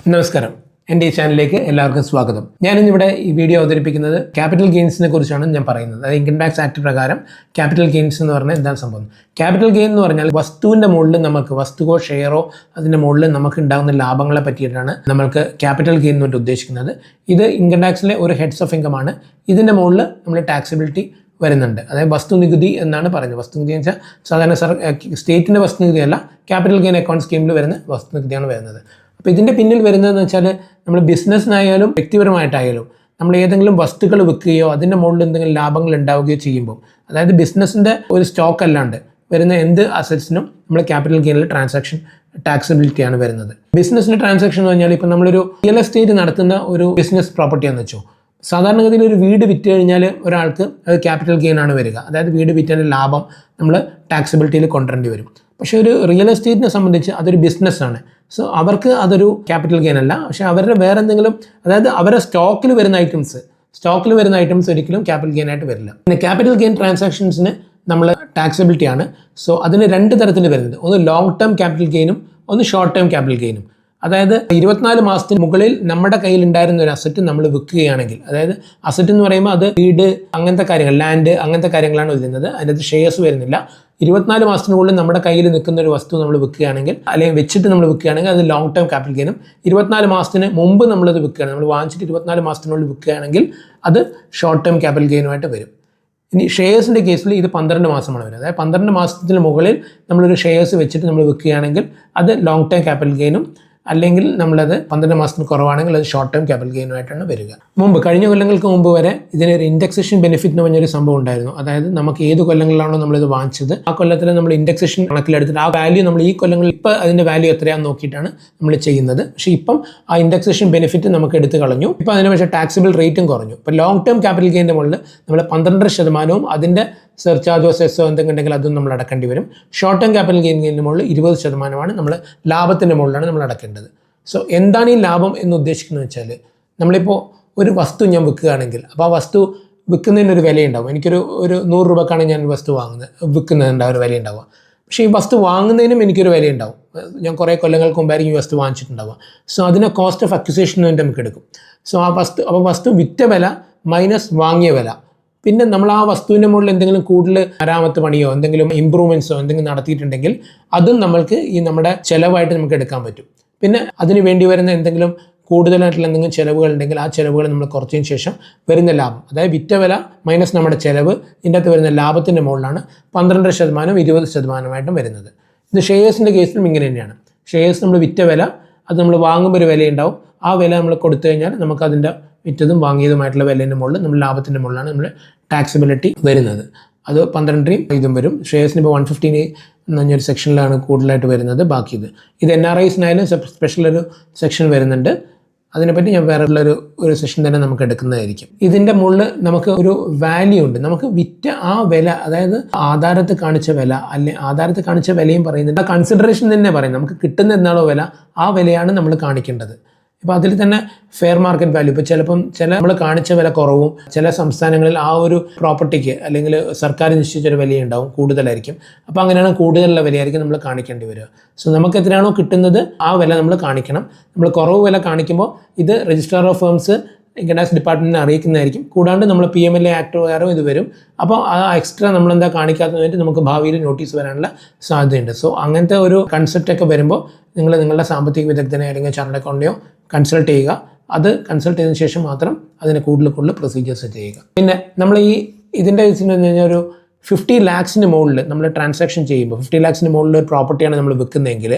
നമസ്കാരം, എൻ്റെ ഈ ചാനലിലേക്ക് എല്ലാവർക്കും സ്വാഗതം. ഞാനിന്നിവിടെ ഈ വീഡിയോ അവതരിപ്പിക്കുന്നത് ക്യാപിറ്റൽ ഗെയിൻസിനെ കുറിച്ചാണ് ഞാൻ പറയുന്നത്. അതായത് ഇൻകം ടാക്സ് ആക്ട് പ്രകാരം ക്യാപിറ്റൽ ഗെയിൻസ് എന്ന് പറഞ്ഞാൽ എന്താണ് സംഭവം? ക്യാപിറ്റൽ ഗെയിൻ എന്ന് പറഞ്ഞാൽ വസ്തുവിൻ്റെ മുകളിൽ നമുക്ക് വസ്തുവോ ഷെയറോ അതിൻ്റെ മുകളിൽ നമുക്ക് ഉണ്ടാകുന്ന ലാഭങ്ങളെ പറ്റിയിട്ടാണ് നമ്മൾക്ക് ക്യാപിറ്റൽ ഗെയിൻ എന്ന് ഉദ്ദേശിക്കുന്നത്. ഇത് ഇൻകം ടാക്സിലെ ഒരു ഹെഡ്സ് ഓഫ് ഇൻകം ആണ്. ഇതിൻ്റെ മുകളിൽ നമ്മൾ ടാക്സിബിലിറ്റി വരുന്നുണ്ട്. അതായത് വസ്തുനികുതി എന്നാണ് പറയുന്നത്. വസ്തുനികുതി എന്ന് വെച്ചാൽ സാധാരണ സ്റ്റേറ്റിൻ്റെ വസ്തുനികുതിയല്ല, ക്യാപിറ്റൽ ഗെയിൻ അക്കൗണ്ട് സ്കീമിൽ വരുന്ന വസ്തുനികുതിയാണ് വരുന്നത്. അപ്പോൾ ഇതിൻ്റെ പിന്നിൽ വരുന്നതെന്ന് വെച്ചാൽ നമ്മൾ ബിസിനസ്സിനായാലും വ്യക്തിപരമായിട്ടായാലും നമ്മൾ ഏതെങ്കിലും വസ്തുക്കൾ വിൽക്കുകയോ അതിൻ്റെ മുകളിൽ എന്തെങ്കിലും ലാഭങ്ങൾ ഉണ്ടാവുകയോ ചെയ്യുമ്പോൾ, അതായത് ബിസിനസ്സിൻ്റെ ഒരു സ്റ്റോക്ക് അല്ലാണ്ട് വരുന്ന എന്ത് അസറ്റ്സിനും നമ്മൾ ക്യാപിറ്റൽ ഗെയിനിൽ ട്രാൻസാക്ഷൻ ടാക്സിബിലിറ്റിയാണ് വരുന്നത്. ബിസിനസ്സിൻ്റെ ട്രാൻസാക്ഷൻ എന്ന് പറഞ്ഞാൽ ഇപ്പോൾ നമ്മളൊരു റിയൽ എസ്റ്റേറ്റ് നടത്തുന്ന ഒരു ബിസിനസ് പ്രോപ്പർട്ടിയാണെന്ന് വെച്ചോ. സാധാരണഗതിയിൽ ഒരു വീട് വിറ്റ് കഴിഞ്ഞാൽ ഒരാൾക്ക് അത് ക്യാപിറ്റൽ ഗെയിൻ ആണ് വരിക. അതായത് വീട് വിറ്റതിൻ്റെ ലാഭം നമ്മൾ ടാക്സിബിലിറ്റിയിൽ കൊണ്ടുവരേണ്ടി വരും. പക്ഷേ ഒരു റിയൽ എസ്റ്റേറ്റിനെ സംബന്ധിച്ച് അതൊരു ബിസിനസ്സാണ്. സോ അവർക്ക് അതൊരു ക്യാപിറ്റൽ ഗെയിൻ അല്ല. പക്ഷേ അവരുടെ വേറെ എന്തെങ്കിലും, അതായത് അവരുടെ സ്റ്റോക്കിൽ വരുന്ന ഐറ്റംസ് ഒരിക്കലും ക്യാപിറ്റൽ ഗെയിൻ ആയിട്ട് വരില്ല. പിന്നെ ക്യാപിറ്റൽ ഗെയിൻ ട്രാൻസാക്ഷൻസിന് നമ്മൾ ടാക്സിബിലിറ്റി ആണ്. സോ അതിന് രണ്ട് തരത്തിൽ വരുന്നത്, ഒന്ന് ലോങ് ടേം ക്യാപിറ്റൽ ഗെയിനും ഒന്ന് ഷോർട്ട് ടേം ക്യാപിറ്റൽ ഗെയിനും. അതായത് 24 മാസത്തിന് മുകളിൽ നമ്മുടെ കയ്യിൽ ഉണ്ടായിരുന്ന ഒരു അസറ്റ് നമ്മൾ വിൽക്കുകയാണെങ്കിൽ, അതായത് അസറ്റ് എന്ന് പറയുമ്പോൾ അത് വീട്, അങ്ങനത്തെ കാര്യങ്ങൾ, ലാൻഡ്, അങ്ങനത്തെ കാര്യങ്ങളാണ് വരുന്നത്. അതിനകത്ത് ഷെയർസ് വരുന്നില്ല. 24 മാസത്തിനുള്ളിൽ നമ്മുടെ കയ്യിൽ നിൽക്കുന്ന ഒരു വസ്തു നമ്മൾ വിൽക്കുകയാണെങ്കിൽ, അല്ലെങ്കിൽ വെച്ചിട്ട് നമ്മൾ വിൽക്കുകയാണെങ്കിൽ അത് ലോങ് ടേം ക്യാപിറ്റൽ ഗെയിനും. 24 മാസത്തിന് മുമ്പ് നമ്മളത് വിൽക്കുകയാണ്, നമ്മൾ വാങ്ങിച്ചിട്ട് 24 മാസത്തിനുള്ളിൽ വിൽക്കുകയാണെങ്കിൽ അത് ഷോർട്ട് ടേം ക്യാപിറ്റൽ ഗെയിനുമായിട്ട് വരും. ഇനി ഷെയർസിൻ്റെ കേസിൽ ഇത് 12 മാസമാണ് വരുന്നത്. അതായത് 12 മാസത്തിന് മുകളിൽ നമ്മളൊരു ഷെയർസ് വെച്ചിട്ട് നമ്മൾ വിൽക്കുകയാണെങ്കിൽ അത് ലോങ് ടേം ക്യാപിറ്റൽ ഗെയിനും, അല്ലെങ്കിൽ നമ്മളത് 12 മാസത്തിന് കുറവാണെങ്കിൽ അത് ഷോർട്ട് ടേം ക്യാപിറ്റൽ ഗെയിനുമായിട്ടാണ് വരിക. കഴിഞ്ഞ കൊല്ലങ്ങൾക്ക് മുമ്പ് വരെ ഇതിനൊരു ഇൻഡെക്സേഷൻ ബെനിഫിറ്റ് എന്ന് പറഞ്ഞൊരു സംഭവം ഉണ്ടായിരുന്നു. അതായത് നമുക്ക് ഏത് കൊല്ലങ്ങളിലാണോ നമ്മളിത് വാങ്ങിച്ചത് ആ കൊല്ലത്തിൽ നമ്മൾ ഇൻഡെക്സേഷൻ കണക്കിലെടുത്തിട്ട് ആ വാല്യൂ നമ്മൾ ഈ കൊല്ലങ്ങളിൽ ഇപ്പോൾ അതിൻ്റെ വാല്യൂ എത്രയാണെന്ന് നോക്കിയിട്ടാണ് നമ്മൾ ചെയ്യുന്നത്. പക്ഷേ ഇപ്പം ആ ഇൻഡെക്സേഷൻ ബെനിഫിറ്റ് നമുക്ക് എടുത്ത് കളഞ്ഞു. ഇപ്പോൾ അതിന് പക്ഷേ ടാക്സിബിൾ റേറ്റും കുറഞ്ഞു. ഇപ്പോൾ ലോങ് ടേം ക്യാപിറ്റൽ ഗെയിൻ്റെ മുകളിൽ നമ്മൾ 12% അതിൻ്റെ സർചാർജോ സെസ്സോ എന്തെങ്കിലും ഉണ്ടെങ്കിൽ അതും നമ്മൾ അടക്കേണ്ടി വരും. ഷോർട്ട് ടേം ക്യാപിറ്റൽ ഗെയിനിൻ്റെ മുകളിൽ 20% നമ്മൾ ലാഭത്തിൻ്റെ മുകളിലാണ് നമ്മൾ അടക്കേണ്ടത്. സോ എന്താണ് ഈ ലാഭം എന്ന് ഉദ്ദേശിക്കുന്നത് വെച്ചാൽ, നമ്മളിപ്പോൾ ഒരു വസ്തു ഞാൻ വിൽക്കുകയാണെങ്കിൽ, അപ്പോൾ ആ വസ്തു വിൽക്കുന്നതിനൊരു വിലയുണ്ടാവും. എനിക്കൊരു 100 രൂപക്കാണ് ഞാൻ വസ്തു വിൽക്കുന്നതിൻ്റെ ഒരു വിലയുണ്ടാവുക. പക്ഷേ ഈ വസ്തു വാങ്ങുന്നതിനും എനിക്കൊരു വിലയുണ്ടാവും. ഞാൻ കുറേ കൊല്ലങ്ങൾക്ക് മുമ്പായിരിക്കും ഈ വസ്തു വാങ്ങിച്ചിട്ടുണ്ടാവുക. സോ അതിനെ കോസ്റ്റ് ഓഫ് അക്വിസിഷൻ വേണ്ടി നമുക്ക് എടുക്കും. സോ വസ്തു വിറ്റ വില മൈനസ് വാങ്ങിയ വില. പിന്നെ നമ്മൾ ആ വസ്തുവിൻ്റെ മുകളിൽ എന്തെങ്കിലും കൂടുതൽ മരാമത്ത് പണിയോ എന്തെങ്കിലും ഇമ്പ്രൂവ്മെൻറ്റ്സോ എന്തെങ്കിലും നടത്തിയിട്ടുണ്ടെങ്കിൽ അതും നമ്മൾക്ക് ഈ നമ്മുടെ ചിലവായിട്ട് നമുക്ക് എടുക്കാൻ പറ്റും. പിന്നെ അതിന് വേണ്ടി വരുന്ന എന്തെങ്കിലും കൂടുതലായിട്ടുള്ള എന്തെങ്കിലും ചിലവുകൾ ഉണ്ടെങ്കിൽ ആ ചിലവുകൾ നമ്മൾ കുറച്ചതിന് ശേഷം വരുന്ന ലാഭം, അതായത് വിറ്റ വില മൈനസ് നമ്മുടെ ചിലവ്, ഇതിൻ്റെ അകത്ത് വരുന്ന ലാഭത്തിൻ്റെ മുകളിലാണ് 12% 20% വരുന്നത്. ഇത് ഷെയർസിൻ്റെ കേസിലും ഇങ്ങനെ തന്നെയാണ്. ഷെയർസ് നമ്മൾ വിറ്റ വില, അത് നമ്മൾ വാങ്ങുമ്പോൾ ഒരു വിലയുണ്ടാവും. ആ വില നമ്മൾ കൊടുത്തു കഴിഞ്ഞാൽ നമുക്ക് അതിൻ്റെ വിറ്റതും വാങ്ങിയതുമായിട്ടുള്ള വിലേൻ്റെ മുകളിൽ നമ്മൾ ലാഭത്തിൻ്റെ മുകളിലാണ് നമ്മൾ ടാക്സിബിലിറ്റി വരുന്നത്. അത് 12 ഇതും വരും. ഷെയർസിന് ഇപ്പോൾ 115 എന്ന് പറഞ്ഞൊരു സെക്ഷനിലാണ് കൂടുതലായിട്ട് വരുന്നത്. ബാക്കി ഇത് NRIസിനായാലും സ്പെഷ്യൽ ഒരു സെക്ഷൻ വരുന്നുണ്ട്. അതിനെപ്പറ്റി ഞാൻ വേറെ ഒരു സെഷൻ തന്നെ നമുക്ക് എടുക്കുന്നതായിരിക്കും. ഇതിൻ്റെ മുകളിൽ നമുക്ക് ഒരു വാല്യൂ ഉണ്ട്. നമുക്ക് വിറ്റ ആ വില, അതായത് ആധാരത്ത് കാണിച്ച വില, അല്ലെങ്കിൽ ആധാരത്ത് കാണിച്ച വിലയും പറയുന്നുണ്ട്, ആ കൺസിഡറേഷൻ തന്നെ പറയും. നമുക്ക് കിട്ടുന്ന എന്നാണോ വില, ആ വിലയാണ് നമ്മൾ കാണിക്കേണ്ടത്. ഇപ്പോൾ അതിൽ തന്നെ ഫെയർ മാർക്കറ്റ് വാല്യൂ, ഇപ്പോൾ ചിലപ്പം നമ്മൾ കാണിച്ച വില കുറവും, ചില സംസ്ഥാനങ്ങളിൽ ആ ഒരു പ്രോപ്പർട്ടിക്ക് അല്ലെങ്കിൽ സർക്കാർ നിശ്ചയിച്ചൊരു വിലയുണ്ടാവും, കൂടുതലായിരിക്കും. അപ്പോൾ അങ്ങനെയാണ് കൂടുതലുള്ള വിലയായിരിക്കും നമ്മൾ കാണിക്കേണ്ടി വരിക. സോ നമുക്ക് എത്രയാണോ കിട്ടുന്നത് ആ വില നമ്മൾ കാണിക്കണം. നമ്മൾ കുറവ് വില കാണിക്കുമ്പോൾ ഇത് registrar of firms income tax ഡിപ്പാർട്ട്മെൻറ്റിനെ അറിയിക്കുന്നതായിരിക്കും. കൂടാണ്ട് നമ്മൾ PMLA ആക്ട് പ്രകാരം ഇത് വരും. അപ്പോൾ ആ എക്സ്ട്രാ നമ്മളെന്താ കാണിക്കാത്തതായിട്ട് നമുക്ക് ഭാവിയിൽ നോട്ടീസ് വരാനുള്ള സാധ്യതയുണ്ട്. സോ അങ്ങനത്തെ ഒരു കൺസെപ്റ്റൊക്കെ വരുമ്പോൾ നിങ്ങളുടെ സാമ്പത്തിക വിദഗ്ധനെ അല്ലെങ്കിൽ ചാർട്ടേഡ് അക്കൗണ്ടന്റെയോ കൺസൾട്ട് ചെയ്യുക. അത് കൺസൾട്ട് ചെയ്തതിന് ശേഷം മാത്രം അതിന് കൂടുതൽ പ്രൊസീജിയേഴ്സ് ചെയ്യുക. പിന്നെ നമ്മൾ ഇതിൻ്റെ വെച്ച് കഴിഞ്ഞാൽ ഒരു 50 lakhs മുകളിൽ നമ്മൾ ട്രാൻസാക്ഷൻ ചെയ്യുമ്പോൾ, 50 lakhs മുകളിൽ ഒരു പ്രോപ്പർട്ടിയാണ് നമ്മൾ വിൽക്കുന്നതെങ്കിൽ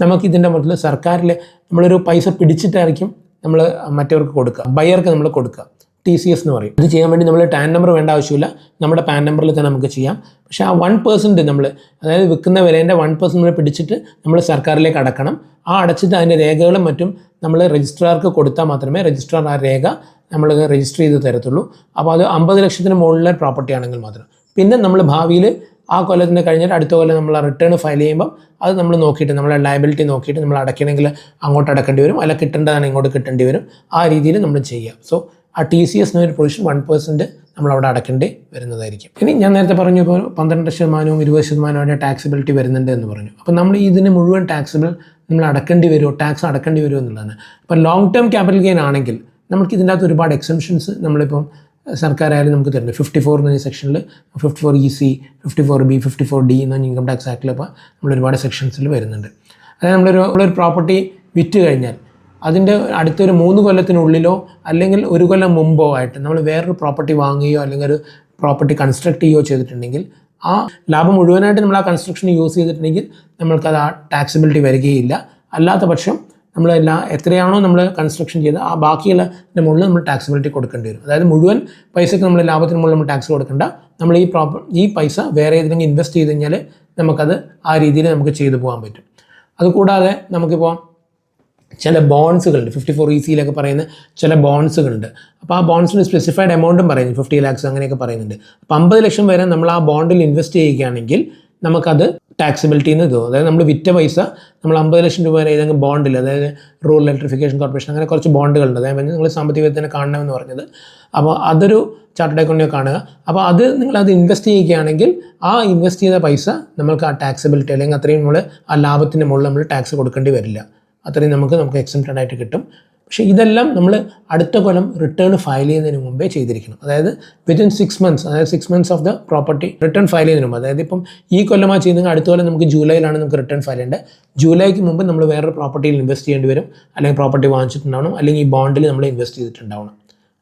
നമുക്ക് ഇതിൻ്റെ മുകളിൽ സർക്കാരിൽ നമ്മളൊരു പൈസ പിടിച്ചിട്ടായിരിക്കും നമ്മൾ മറ്റവർക്ക് കൊടുക്കുക, ബയർക്ക് നമ്മൾ കൊടുക്കുക. TCS എന്ന് പറയും. ഇത് ചെയ്യാൻ വേണ്ടി നമ്മൾ ടാൻ നമ്പർ വേണ്ട ആവശ്യമില്ല, നമ്മുടെ പാൻ നമ്പറിൽ തന്നെ നമുക്ക് ചെയ്യാം. പക്ഷേ ആ 1% നമ്മൾ, അതായത് വിൽക്കുന്ന വിലേൻ്റെ 1% നമ്മൾ പിടിച്ചിട്ട് നമ്മൾ സർക്കാരിലേക്ക് അടക്കണം. ആ അടച്ചിട്ട് അതിൻ്റെ രേഖകളും മറ്റും നമ്മൾ രജിസ്ട്രാർക്ക് കൊടുത്താൽ മാത്രമേ രജിസ്ട്രാർ ആ രേഖ നമ്മൾ രജിസ്റ്റർ ചെയ്ത് തരത്തുള്ളൂ. അപ്പോൾ അത് 50 ലക്ഷത്തിന് മുകളിലെ പ്രോപ്പർട്ടി ആണെങ്കിൽ മാത്രം. പിന്നെ നമ്മൾ ഭാവിയിൽ ആ കൊല്ലത്തിന് കഴിഞ്ഞിട്ട് അടുത്ത കൊല്ലം നമ്മൾ റിട്ടേൺ ഫയൽ ചെയ്യുമ്പം അത് നമ്മൾ നോക്കിയിട്ട്, നമ്മളെ ലയബിലിറ്റി നോക്കിയിട്ട് നമ്മൾ അടയ്ക്കണമെങ്കിൽ അങ്ങോട്ട് അടക്കേണ്ടി വരും, അല്ല കിട്ടേണ്ടതാണ് ഇങ്ങോട്ട് കിട്ടേണ്ടി വരും. ആ രീതിയിൽ നമ്മൾ ചെയ്യുക. സോ ആ TCS എന്നൊരു പ്രൊവിഷൻ 1% നമ്മളവിടെ അടക്കേണ്ടി വരുന്നതായിരിക്കും. ഇനി ഞാൻ നേരത്തെ പറഞ്ഞു ഇപ്പോൾ 12% 20% ടാക്സിബിലിറ്റി വരുന്നുണ്ട് എന്ന് പറഞ്ഞു. അപ്പോൾ നമ്മൾ ഇതിന് മുഴുവൻ ടാക്സിബിൾ നമ്മൾ ടാക്സ് അടക്കേണ്ടി വരുമോ എന്നുള്ളതാണ്. ഇപ്പോൾ ലോങ് ടേം ക്യാപിറ്റൽ ഗെയിൻ ആണെങ്കിൽ നമുക്ക് ഇതിൻ്റെ അകത്ത് ഒരുപാട് എക്സംഷൻസ് നമ്മളിപ്പം സർക്കാരായാലും നമുക്ക് തരുന്നുണ്ട്. 54 എന്ന സെക്ഷനിൽ 54EC, 54B, 54D എന്ന ഇൻകം ടാക്സ് ആക്ടിൽ ഇപ്പോൾ നമ്മൾ ഒരുപാട് സെക്ഷൻസിൽ വരുന്നുണ്ട്. അതായത് നമ്മളൊരു പ്രോപ്പർട്ടി വിറ്റ് കഴിഞ്ഞാൽ അതിൻ്റെ അടുത്തൊരു 3 കൊല്ലത്തിനുള്ളിലോ അല്ലെങ്കിൽ 1 കൊല്ലം മുമ്പോ ആയിട്ട് നമ്മൾ വേറൊരു പ്രോപ്പർട്ടി വാങ്ങുകയോ അല്ലെങ്കിൽ ഒരു പ്രോപ്പർട്ടി കൺസ്ട്രക്ട് ചെയ്യുകയോ ചെയ്തിട്ടുണ്ടെങ്കിൽ ആ ലാഭം മുഴുവനായിട്ട് നമ്മൾ ആ കൺസ്ട്രക്ഷൻ യൂസ് ചെയ്തിട്ടുണ്ടെങ്കിൽ നമ്മൾക്കത് ആ ടാക്സിബിലിറ്റി വരികയില്ല. അല്ലാത്ത പക്ഷം എത്രയാണോ നമ്മൾ കൺസ്ട്രക്ഷൻ ചെയ്ത് ആ ബാക്കിയുള്ളതിൻ്റെ മുകളിൽ നമ്മൾ ടാക്സിബിലിറ്റി കൊടുക്കേണ്ടി വരും. അതായത് മുഴുവൻ പൈസയ്ക്ക് നമ്മൾ ലാഭത്തിന് മുകളിൽ നമ്മൾ ടാക്സ് കൊടുക്കേണ്ട. നമ്മൾ ഈ പൈസ വേറെ ഏതെങ്കിലും ഇൻവെസ്റ്റ് ചെയ്ത് കഴിഞ്ഞാൽ നമുക്കത് ആ രീതിയിൽ നമുക്ക് ചെയ്തു പോകാൻ പറ്റും. അതുകൂടാതെ നമുക്കിപ്പോൾ ചില ബോൺസുകളുണ്ട്, 54ECയിലൊക്കെ പറയുന്ന ചില ബോൺസുകളുണ്ട്. അപ്പോൾ ആ ബോൺസിന് സ്പെസിഫൈഡ് എമൗണ്ടും പറയുന്നു, 50 lakhs അങ്ങനെയൊക്കെ പറയുന്നുണ്ട്. അപ്പോൾ 50 ലക്ഷം വരെ നമ്മൾ ആ ബോണ്ടിൽ ഇൻവെസ്റ്റ് ചെയ്യുകയാണെങ്കിൽ നമുക്കത് ടാക്സിബിലിറ്റിന്ന് തോന്നും. അതായത് നമ്മൾ വിറ്റ പൈസ നമ്മൾ 50 ലക്ഷം രൂപ വരെ ഏതെങ്കിലും ബോണ്ടിൽ, അതായത് റൂറൽ ഇലക്ട്രിഫിക്കേഷൻ കോർപ്പറേഷൻ അങ്ങനെ കുറച്ച് ബോണ്ടുകളുണ്ട്. അതായത് നിങ്ങൾ സാമ്പത്തിക വിദഗ്ധനെ കാണണമെന്ന് പറഞ്ഞത്. അപ്പോൾ അതൊരു ചാർട്ടേഡ് അക്കൗണ്ടിനെ കാണുക. അപ്പോൾ നിങ്ങളത് ഇൻവെസ്റ്റ് ചെയ്യുകയാണെങ്കിൽ ആ ഇൻവെസ്റ്റ് ചെയ്ത പൈസ നമുക്ക് ആ ടാക്സിബിലിറ്റി അല്ലെങ്കിൽ അത്രയും നമ്മൾ ആ ലാഭത്തിൻ്റെ മുകളിൽ നമ്മൾ ടാക്സ് കൊടുക്കേണ്ടി വരില്ല. അത്രയും നമുക്ക് എക്സംപ്റ്റഡ് ആയിട്ട് കിട്ടും. പക്ഷേ ഇതെല്ലാം നമ്മൾ അടുത്ത കൊല്ലം റിട്ടേൺ ഫയൽ ചെയ്യുന്നതിന് മുമ്പേ ചെയ്തിരിക്കണം. അതായത് വിത്തിൻ 6 months, അതായത് 6 months of the property return file ചെയ്യുന്നതിന് മുമ്പ്. അതായത് ഇപ്പം ഈ കൊല്ലമാണ് ചെയ്യുന്നത്, അടുത്ത കൊല്ലം നമുക്ക് ജൂലൈയിലാണ് നമുക്ക് റിട്ടേൺ ഫയൽ ചെയ്യേണ്ടത്. ജൂലൈക്ക് മുമ്പ് നമ്മൾ വേറൊരു പ്രോപ്പർട്ടിയിൽ ഇൻവെസ്റ്റ് ചെയ്യേണ്ടി വരും, അല്ലെങ്കിൽ പ്രോപ്പർട്ടി വാങ്ങിച്ചിട്ടുണ്ടാവണം, അല്ലെങ്കിൽ ഈ ബോണ്ടിൽ നമ്മൾ ഇൻവെസ്റ്റ് ചെയ്തിട്ടുണ്ടാവണം.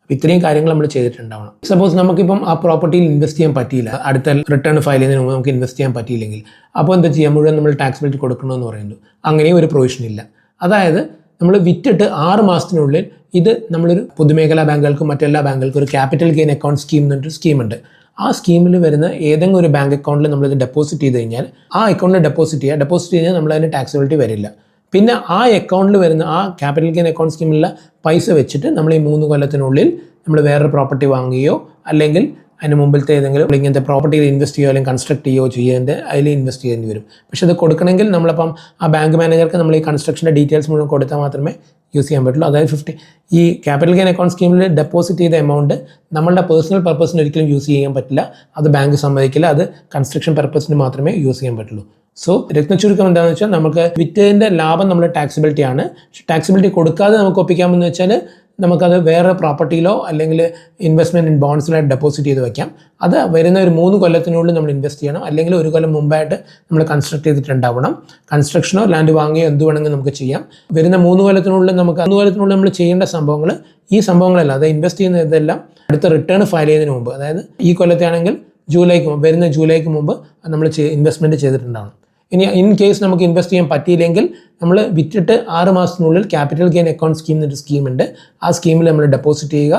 അപ്പോൾ ഇത്രയും കാര്യങ്ങൾ നമ്മൾ ചെയ്തിട്ടുണ്ടാവണം. സപ്പോസ് നമുക്കിപ്പം ആ പ്രോപ്പർട്ടിയിൽ ഇൻവെസ്റ്റ് ചെയ്യാൻ പറ്റിയില്ല, അടുത്ത റിട്ടേൺ ഫയൽ ചെയ്യുന്നതിന് മുമ്പ് നമുക്ക് ഇൻവെസ്റ്റ് ചെയ്യാൻ പറ്റിയില്ലെങ്കിൽ അപ്പോൾ എന്താ ചെയ്യുക, മുഴുവൻ നമ്മൾ ടാക്സിബിലിറ്റി കൊടുക്കണമെന്ന് പറയുന്നു. അങ്ങനെയും ഒരു പ്രൊവിഷൻ ഇല്ല. അതായത് നമ്മൾ വിറ്റിട്ട് 6 മാസത്തിനുള്ളിൽ ഇത് നമ്മളൊരു പൊതുമേഖലാ ബാങ്കുകൾക്കും മറ്റെല്ലാ ബാങ്കുകൾക്കും ഒരു ക്യാപിറ്റൽ ഗെയിൻ അക്കൗണ്ട് സ്കീം എന്നൊരു സ്കീമുണ്ട്. ആ സ്കീമിൽ വരുന്ന ഏതെങ്കിലും ഒരു ബാങ്ക് അക്കൗണ്ടിൽ നമ്മളിത് ഡെപ്പോസിറ്റ് ചെയ്ത് കഴിഞ്ഞാൽ ആ അക്കൗണ്ടിൽ ഡെപ്പോസിറ്റ് കഴിഞ്ഞാൽ നമ്മളതിന് ടാക്സിബിലിറ്റി വരില്ല. പിന്നെ ആ അക്കൗണ്ടിൽ വരുന്ന ആ ക്യാപിറ്റൽ ഗെയിൻ അക്കൗണ്ട് സ്കീമിലുള്ള പൈസ വെച്ചിട്ട് നമ്മൾ ഈ 3 കൊല്ലത്തിനുള്ളിൽ നമ്മൾ വേറൊരു പ്രോപ്പർട്ടി വാങ്ങുകയോ അല്ലെങ്കിൽ അതിന് മുമ്പിലത്തെ ഏതെങ്കിലും ഇങ്ങനത്തെ പ്രോപ്പർട്ടിയിൽ ഇൻവെസ്റ്റ് ചെയ്യുകയോ അല്ലെങ്കിൽ കൺസ്ട്രക്ട് ചെയ്യുകയോ ചെയ്യേണ്ടത് അതിൽ ഇൻവെസ്റ്റ് ചെയ്യേണ്ടി വരും. പക്ഷേ അത് കൊടുക്കണമെങ്കിൽ നമ്മളപ്പം ആ ബാങ്ക് മാനേജർക്ക് നമ്മൾ ഈ കൺസ്ട്രക്ഷൻ്റെ ഡീറ്റെയിൽസ് മുഴുവൻ കൊടുത്താൽ മാത്രമേ യൂസ് ചെയ്യാൻ പറ്റുള്ളൂ. അതായത് ഈ ക്യാപിറ്റൽ ഗെയിൻ അക്കൗണ്ട് സ്കീമിൽ ഡെപ്പോസിറ്റ് ചെയ്ത എമൗണ്ട് നമ്മളുടെ പേഴ്സണൽ പർപ്പസിന് ഒരിക്കലും യൂസ് ചെയ്യാൻ പറ്റില്ല. അത് ബാങ്ക് സമ്മതിക്കില്ല. അത് കൺസ്ട്രക്ഷൻ പർപ്പസിന് മാത്രമേ യൂസ് ചെയ്യാൻ പറ്റുള്ളൂ. സോ രത്നച്ചുരുക്കം എന്താണെന്ന് വെച്ചാൽ നമുക്ക് വിറ്റതിൻ്റെ ലാഭം നമ്മുടെ ടാക്സിബിലിറ്റി ആണ്. ടാക്സിബിലിറ്റി കൊടുക്കാതെ നമുക്ക് ഒപ്പിക്കാമെന്ന് വെച്ചാൽ നമുക്കത് വേറെ പ്രോപ്പർട്ടിയിലോ അല്ലെങ്കിൽ ഇൻവെസ്റ്റ്മെൻറ്റ് ഇൻ ബോൺസിലായിട്ട് ഡെപ്പോസിറ്റ് ചെയ്ത് വയ്ക്കാം. അത് വരുന്ന ഒരു 3 കൊല്ലത്തിനുള്ളിൽ നമ്മൾ ഇൻവെസ്റ്റ് ചെയ്യണം, അല്ലെങ്കിൽ 1 കൊല്ലം മുമ്പായിട്ട് നമ്മൾ കൺസ്ട്രക്ട് ചെയ്തിട്ടുണ്ടാവണം. കൺസ്ട്രക്ഷനോ ലാൻഡ് വാങ്ങുകയോ എന്ത് വേണമെങ്കിൽ നമുക്ക് ചെയ്യാം. വരുന്ന 3 കൊല്ലത്തിനുള്ളിൽ നമ്മൾ ചെയ്യേണ്ട സംഭവങ്ങൾ ഈ സംഭവങ്ങളല്ല, അത് ഇൻവെസ്റ്റ് ചെയ്യുന്ന ഇതെല്ലാം അടുത്ത റിട്ടേൺ ഫയൽ ചെയ്യുന്നതിന് മുമ്പ്, അതായത് ഈ കൊല്ലത്തെ ആണെങ്കിൽ വരുന്ന ജൂലൈക്ക് മുമ്പ് നമ്മൾ ഇൻവെസ്റ്റ്മെൻറ്റ് ചെയ്തിട്ടുണ്ടാവണം. ഇനി ഇൻ കേസ് നമുക്ക് ഇൻവെസ്റ്റ് ചെയ്യാൻ പറ്റിയില്ലെങ്കിൽ നമ്മൾ വിറ്റിട്ട് 6 മാസത്തിനുള്ളിൽ ക്യാപിറ്റൽ ഗെയിൻ അക്കൗണ്ട് സ്കീം എന്നൊരു സ്കീമുണ്ട്. ആ സ്കീമിൽ നമ്മൾ ഡെപ്പോസിറ്റ് ചെയ്യുക,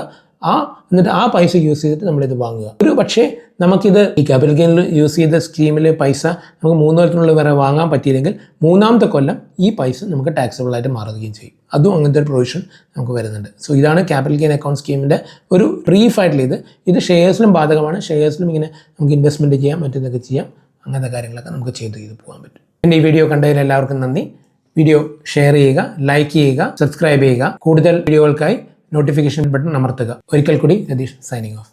എന്നിട്ട് ആ പൈസ യൂസ് ചെയ്തിട്ട് നമ്മളിത് വാങ്ങുക. ഒരു പക്ഷേ നമുക്കിത് ഈ ക്യാപിറ്റൽ ഗെയിനിൽ യൂസ് ചെയ്ത സ്കീമിൽ പൈസ നമുക്ക് 3 കൊല്ലത്തിനുള്ളിൽ വരെ വാങ്ങാൻ പറ്റിയില്ലെങ്കിൽ 3ാമത്തെ കൊല്ലം ഈ പൈസ നമുക്ക് ടാക്സബിളായിട്ട് മാറുകയും ചെയ്യും. അതും അങ്ങനത്തെ ഒരു പ്രൊവിഷൻ നമുക്ക് വരുന്നുണ്ട്. സോ ഇതാണ് ക്യാപിറ്റൽ ഗെയിൻ അക്കൗണ്ട് സ്കീമിൻ്റെ ഒരു ബ്രീഫായിട്ടുള്ള ഇത് ഷെയർസിലും ബാധകമാണ്. ഷെയർസിലും ഇങ്ങനെ നമുക്ക് ഇൻവെസ്റ്റ്മെൻറ്റ് ചെയ്യാം, മറ്റൊന്നൊക്കെ ചെയ്യാം. അങ്ങനത്തെ കാര്യങ്ങളൊക്കെ നമുക്ക് ചെയ്ത് പോകാൻ പറ്റും. എൻ്റെ ഈ വീഡിയോ കണ്ടതിൽ എല്ലാവർക്കും നന്ദി. വീഡിയോ ഷെയർ ചെയ്യുക, ലൈക്ക് ചെയ്യുക, സബ്സ്ക്രൈബ് ചെയ്യുക. കൂടുതൽ വീഡിയോകൾക്കായി നോട്ടിഫിക്കേഷൻ ബട്ടൺ അമർത്തുക. ഒരിക്കൽ കൂടി രതീഷ് സൈനിങ് ഓഫ്.